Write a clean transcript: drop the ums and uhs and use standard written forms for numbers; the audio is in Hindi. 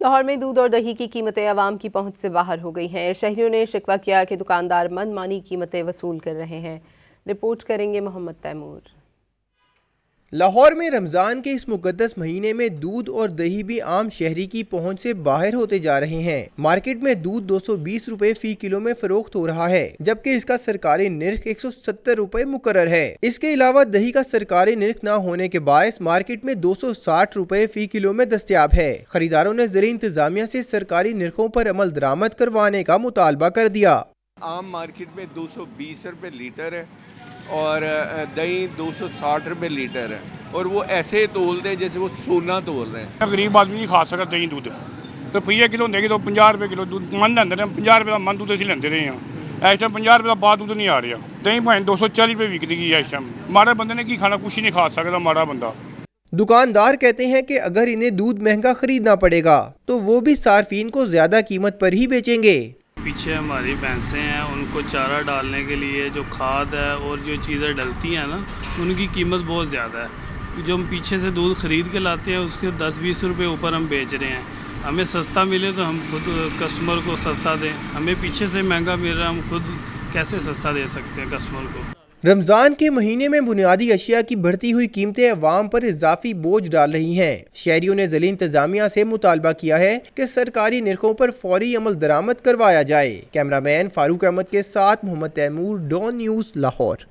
लाहौर में दूध और दही की कीमतें आवाम की पहुंच से बाहर हो गई हैं। शहरियों ने शिकवा किया कि दुकानदार मनमानी कीमतें वसूल कर रहे हैं। रिपोर्ट करेंगे मोहम्मद तैमूर। लाहौर में रमज़ान के इस मुकद्दस महीने में दूध और दही भी आम शहरी की पहुंच से बाहर होते जा रहे हैं। मार्केट में दूध 220 रुपए फी किलो में फरोख्त हो रहा है, जबकि इसका सरकारी निर्ख 170 रुपए मुकर्रर है। इसके अलावा दही का सरकारी निर्ख न होने के बायस मार्केट में 260 रुपए फी किलो में दस्तयाब है। खरीदारों ने ज़राई इंतजामिया से सरकारी निर्खों पर अमल दरामद करवाने का मुतालबा कर दिया। आम मार्केट में 220 रुपये लीटर है और दही 260 रुपये लीटर है, और वो ऐसे तोल दे जैसे वो सोना तोल रहे हैं। गरीब आदमी नहीं खा सकता दही दूध, तो रुपये किलो होंगे तो 50 रुपये किलो दूध मन लेंदे रहे, 50 रुपये का मन दूध असं लेंदे रहे हैं। इस टाइम 50 रुपये का बाद दूध नहीं आ रहा। दही भाई 240 रुपये विकती गई है इस टाइम। माड़ा बंदे ने की खाना, कुछ ही नहीं खा सकता माड़ा बंदा। दुकानदार कहते हैं कि अगर इन्हें दूध महंगा खरीदना पड़ेगा तो वो भी सार्फिन को ज्यादा कीमत पर ही बेचेंगे। पीछे हमारी भैंसें हैं, उनको चारा डालने के लिए जो खाद है और जो चीज़ें डलती हैं ना, उनकी कीमत बहुत ज़्यादा है। जो हम पीछे से दूध ख़रीद के लाते हैं उसके 10-20 रुपये ऊपर हम बेच रहे हैं। हमें सस्ता मिले तो हम खुद कस्टमर को सस्ता दें, हमें पीछे से महंगा मिल रहा है, हम खुद कैसे सस्ता दे सकते हैं कस्टमर को। रमजान के महीने में बुनियादी अशिया की बढ़ती हुई कीमतें अवाम पर इजाफी बोझ डाल रही हैं। शहरियों ने ज़िला इंतजामिया से मुतालबा किया है कि सरकारी निर्खों पर फौरी अमल दरामद करवाया जाए। कैमरामैन फारूक अहमद के साथ मोहम्मद तैमूर, डॉन न्यूज़, लाहौर।